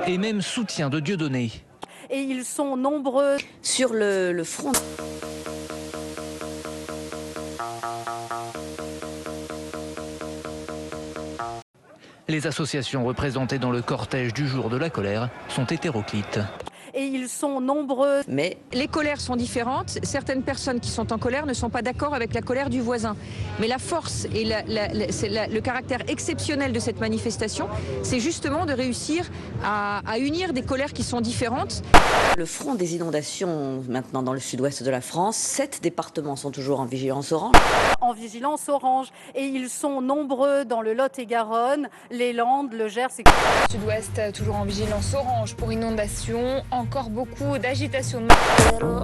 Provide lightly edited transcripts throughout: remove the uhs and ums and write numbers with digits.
et même soutien de Dieudonné. Et ils sont nombreux sur le front. Les associations représentées dans le cortège du jour de la colère sont hétéroclites. Et ils sont nombreux. Mais les colères sont différentes. Certaines personnes qui sont en colère ne sont pas d'accord avec la colère du voisin. Mais la force et le caractère exceptionnel de cette manifestation, c'est justement de réussir à unir des colères qui sont différentes. Le front des inondations maintenant dans le sud-ouest de la France, 7 départements sont toujours en vigilance orange. En vigilance orange. Et ils sont nombreux dans le Lot-et-Garonne, les Landes, le Gers. Sud-ouest toujours en vigilance orange pour inondation. Encore beaucoup d'agitation. Yo,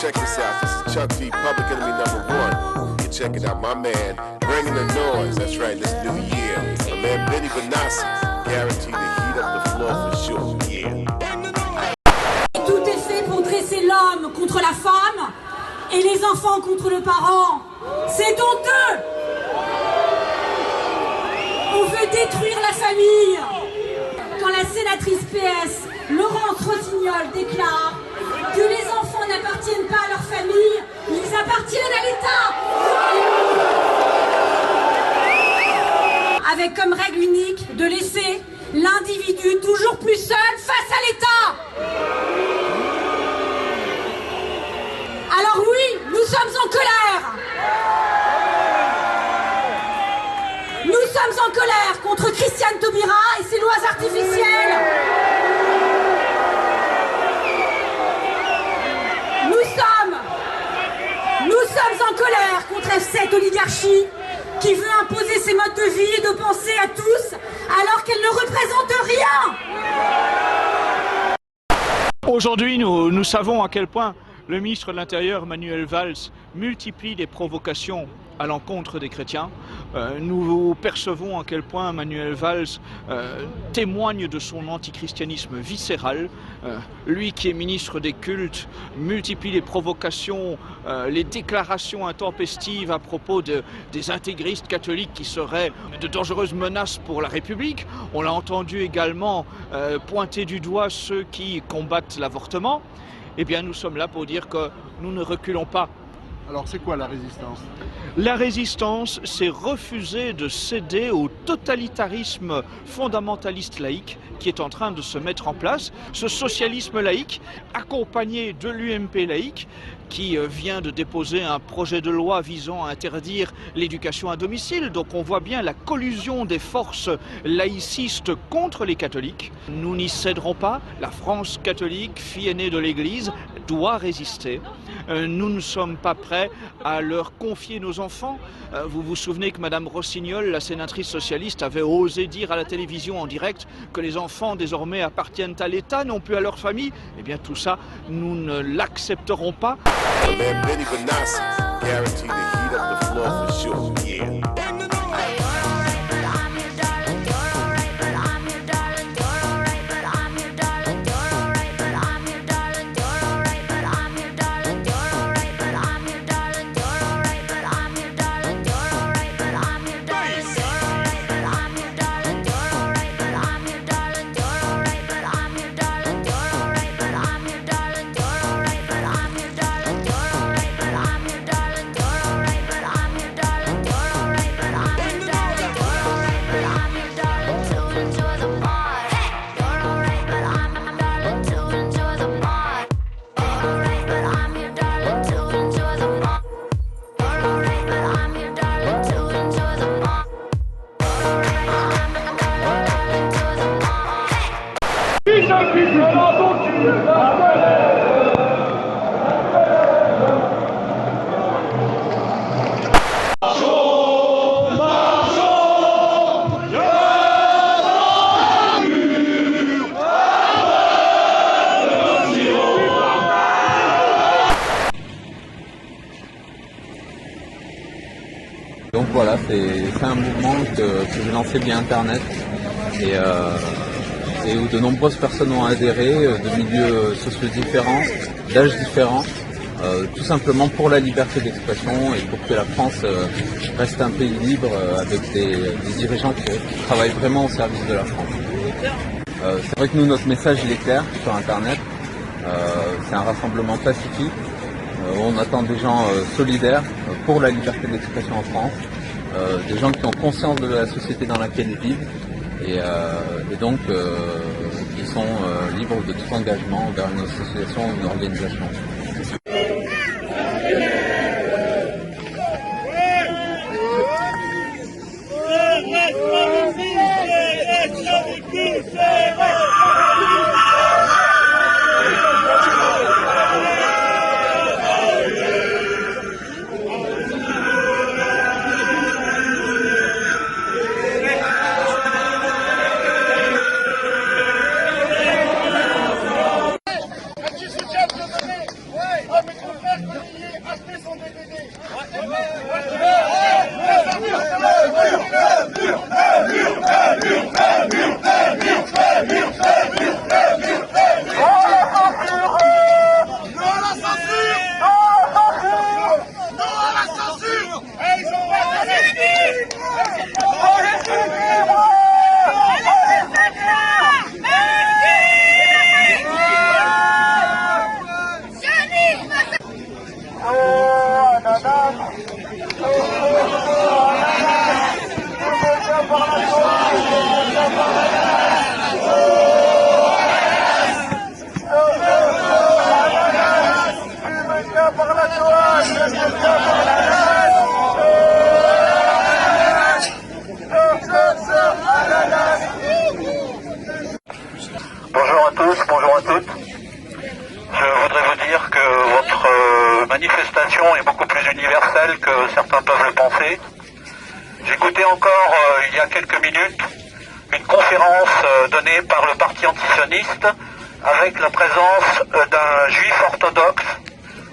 check this out. This is Chuck D, Public Enemy #1. You check it out, my man, bringing the noise. That's right, this new year. My man Benny Benassi, guaranteed to heat up the floor for sure. Yeah. Tout est fait pour dresser l'homme contre la femme et les enfants contre le parent. C'est honteux. On veut détruire la famille. Quand la sénatrice PS Laurence Rossignol déclare que les enfants n'appartiennent pas à leur famille, ils appartiennent à l'État. Avec comme règle unique de laisser l'individu toujours plus seul face à l'État. Alors oui, nous sommes en colère. Nous sommes en colère contre Christiane Taubira et ses lois artificielles. Nous sommes en colère contre cette oligarchie qui veut imposer ses modes de vie et de pensée à tous alors qu'elle ne représente rien. Aujourd'hui, nous savons à quel point le ministre de l'Intérieur, Manuel Valls, multiplie les provocations à l'encontre des chrétiens. Nous percevons à quel point Manuel Valls témoigne de son antichristianisme viscéral. Lui qui est ministre des cultes multiplie les provocations, les déclarations intempestives à propos des intégristes catholiques qui seraient de dangereuses menaces pour la République. On l'a entendu également pointer du doigt ceux qui combattent l'avortement. Eh bien, nous sommes là pour dire que nous ne reculons pas. Alors c'est quoi la résistance? La résistance, c'est refuser de céder au totalitarisme fondamentaliste laïque qui est en train de se mettre en place. Ce socialisme laïque, accompagné de l'UMP laïque, qui vient de déposer un projet de loi visant à interdire l'éducation à domicile. Donc on voit bien la collusion des forces laïcistes contre les catholiques. Nous n'y céderons pas. La France catholique, fille aînée de l'Église, doit résister. Nous ne sommes pas prêts à leur confier nos enfants. Vous vous souvenez que Madame Rossignol, la sénatrice socialiste, avait osé dire à la télévision en direct que les enfants désormais appartiennent à l'État, non plus à leur famille. Eh bien tout ça, nous ne l'accepterons pas. My man Benny Benassi, guaranteed to heat up the floor for sure. Yeah. Donc voilà, c'est un mouvement que j'ai lancé via internet et où de nombreuses personnes ont adhéré, de milieux sociaux différents, d'âges différents, tout simplement pour la liberté d'expression et pour que la France reste un pays libre avec des dirigeants qui travaillent vraiment au service de la France. C'est vrai que nous, notre message, il est clair sur Internet. C'est un rassemblement pacifique. On attend des gens solidaires pour la liberté d'expression en France, des gens qui ont conscience de la société dans laquelle ils vivent et donc qui sont libres de tout engagement vers une association ou une organisation. Bonjour à tous, bonjour à toutes. Je voudrais vous dire que votre manifestation est beaucoup plus universelle que certains peuvent le penser. J'écoutais encore il y a quelques minutes une conférence donnée par le parti antisioniste avec la présence d'un juif orthodoxe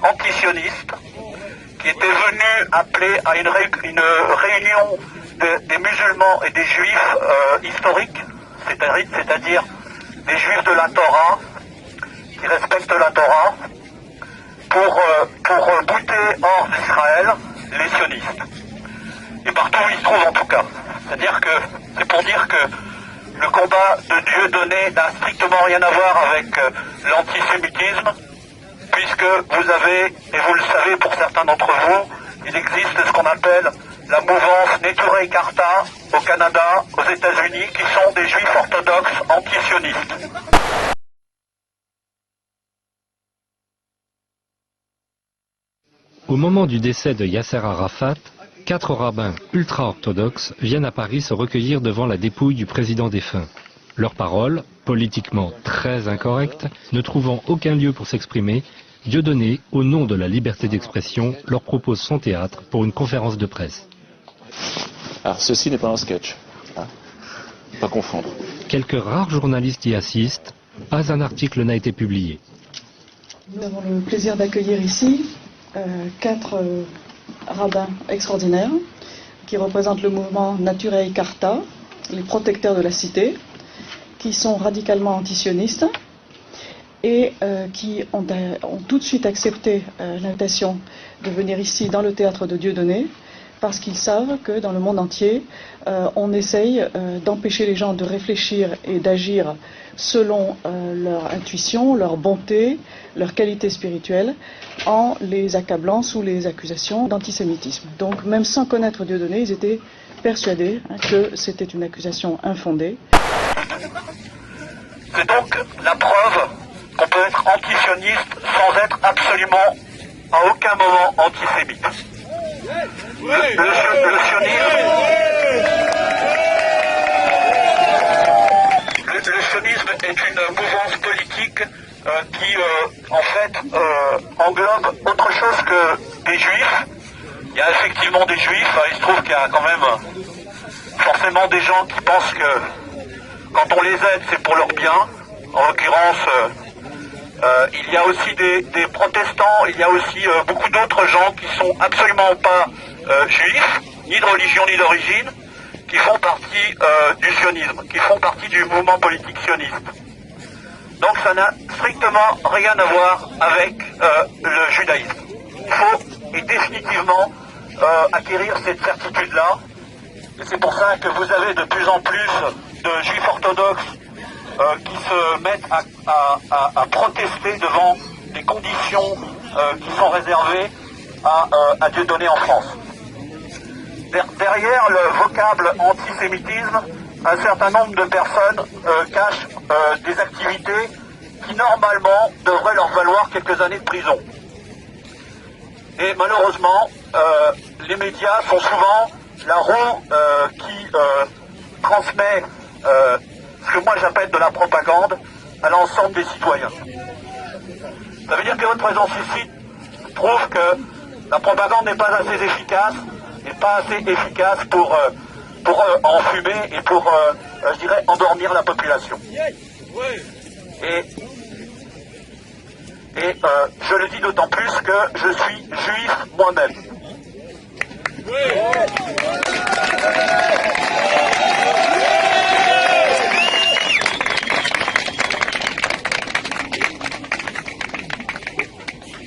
antisioniste qui était venu appeler à une réunion des musulmans et des juifs historiques, c'est-à-dire des juifs de la Torah, qui respectent la Torah, pour bouter hors d'Israël les sionistes. Et partout où ils se trouvent en tout cas. C'est pour dire que le combat de Dieu donné n'a strictement rien à voir avec l'antisémitisme, puisque vous avez, et vous le savez pour certains d'entre vous, il existe ce qu'on appelle la mouvance Neturei Karta au Canada, aux États-Unis, qui sont des juifs orthodoxes antisionistes. Au moment du décès de Yasser Arafat, 4 rabbins ultra-orthodoxes viennent à Paris se recueillir devant la dépouille du président défunt. Leurs paroles, politiquement très incorrectes, ne trouvant aucun lieu pour s'exprimer, Dieudonné, au nom de la liberté d'expression, leur propose son théâtre pour une conférence de presse. Alors ceci n'est pas un sketch, hein. Pas confondre. Quelques rares journalistes y assistent, pas un article n'a été publié. Nous avons le plaisir d'accueillir ici 4 rabbins extraordinaires qui représentent le mouvement Neturei Karta, les protecteurs de la cité, qui sont radicalement antisionistes et qui ont tout de suite accepté l'invitation de venir ici dans le théâtre de Dieudonné, parce qu'ils savent que dans le monde entier, on essaye d'empêcher les gens de réfléchir et d'agir selon leur intuition, leur bonté, leur qualité spirituelle, en les accablant sous les accusations d'antisémitisme. Donc même sans connaître Dieudonné, ils étaient persuadés que c'était une accusation infondée. C'est donc la preuve qu'on peut être antisioniste sans être absolument à aucun moment antisémite. Le sionisme est une mouvance politique qui, en fait, englobe autre chose que des juifs. Il y a effectivement des juifs, il se trouve qu'il y a quand même forcément des gens qui pensent que quand on les aide, c'est pour leur bien. En l'occurrence, il y a aussi des protestants, il y a aussi beaucoup d'autres gens qui sont absolument pas juifs, ni de religion ni d'origine, qui font partie du sionisme, qui font partie du mouvement politique sioniste. Donc ça n'a strictement rien à voir avec le judaïsme. Il faut et définitivement acquérir cette certitude-là. Et c'est pour ça que vous avez de plus en plus de juifs orthodoxes qui se mettent à protester devant des conditions qui sont réservées à Dieudonné en France. Derrière le vocable antisémitisme, un certain nombre de personnes cachent des activités qui normalement devraient leur valoir quelques années de prison. Et malheureusement, les médias sont souvent la roue qui transmet ce que moi j'appelle de la propagande à l'ensemble des citoyens. Ça veut dire que votre présence ici prouve que la propagande n'est pas assez efficace, pour enfumer et pour, je dirais, endormir la population. Et je le dis d'autant plus que je suis juif moi-même.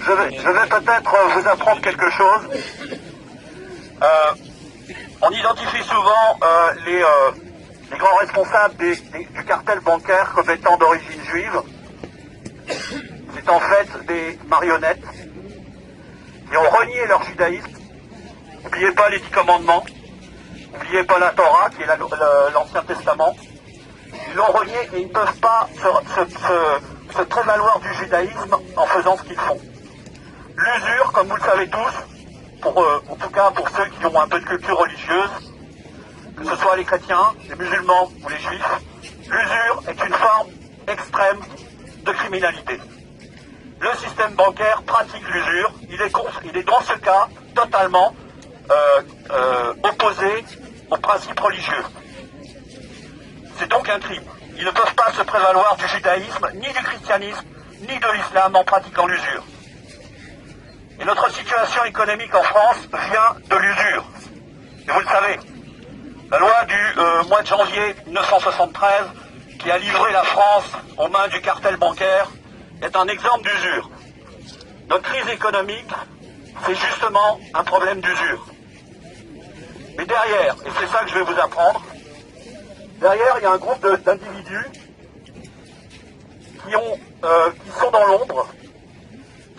Je vais peut-être vous apprendre quelque chose. On identifie souvent les grands responsables du cartel bancaire comme étant d'origine juive. C'est en fait des marionnettes qui ont renié leur judaïsme. N'oubliez pas les 10 commandements, n'oubliez pas la Torah qui est l'Ancien Testament. Ils l'ont renié et ils ne peuvent pas se prévaloir du judaïsme en faisant ce qu'ils font. L'usure, comme vous le savez tous, en tout cas pour ceux qui ont un peu de culture religieuse, que ce soit les chrétiens, les musulmans ou les juifs, l'usure est une forme extrême de criminalité. Le système bancaire pratique l'usure, il est dans ce cas totalement opposé aux principes religieux. C'est donc un crime. Ils ne peuvent pas se prévaloir du judaïsme, ni du christianisme, ni de l'islam en pratiquant l'usure. Et notre situation économique en France vient de l'usure. Et vous le savez, la loi du mois de janvier 1973, qui a livré la France aux mains du cartel bancaire, est un exemple d'usure. Notre crise économique, c'est justement un problème d'usure. Mais derrière, et c'est ça que je vais vous apprendre, derrière il y a un groupe d'individus qui sont dans l'ombre,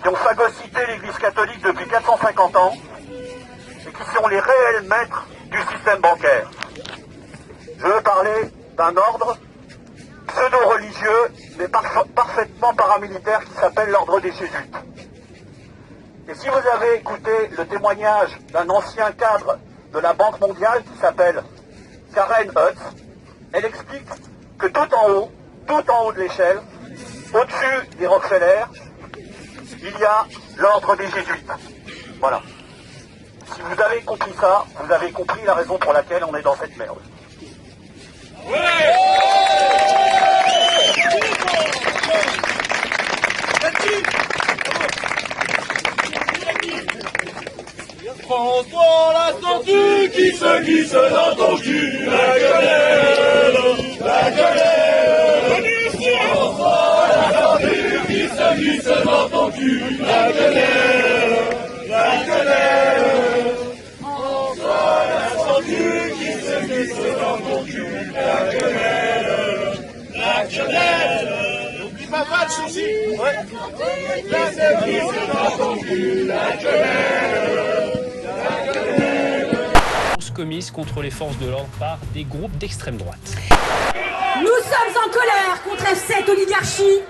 qui ont phagocyté l'Église catholique depuis 450 ans et qui sont les réels maîtres du système bancaire. Je veux parler d'un ordre pseudo-religieux mais parfaitement paramilitaire qui s'appelle l'ordre des Jésuites. Et si vous avez écouté le témoignage d'un ancien cadre de la Banque mondiale qui s'appelle Karen Hutz, elle explique que tout en haut de l'échelle, au-dessus des Rockefeller, il y a l'ordre des Jésuites. Voilà. Si vous avez compris ça, vous avez compris la raison pour laquelle on est dans cette merde. François la tortue qui se glisse dans ton cul, la quenelle, la quenelle. François la tortue qui se glisse dans ton cul, la quenelle, la quenelle. François la tortue qui se glisse dans ton cul, la quenelle, la quenelle. N'oublie pas match aussi. Ouais. La se glisse dans ton cul, la quenelle. Commises contre les forces de l'ordre par des groupes d'extrême droite. Nous sommes en colère contre cette oligarchie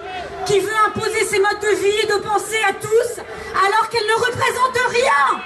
qui veut imposer ses modes de vie et de pensée à tous alors qu'elle ne représente rien.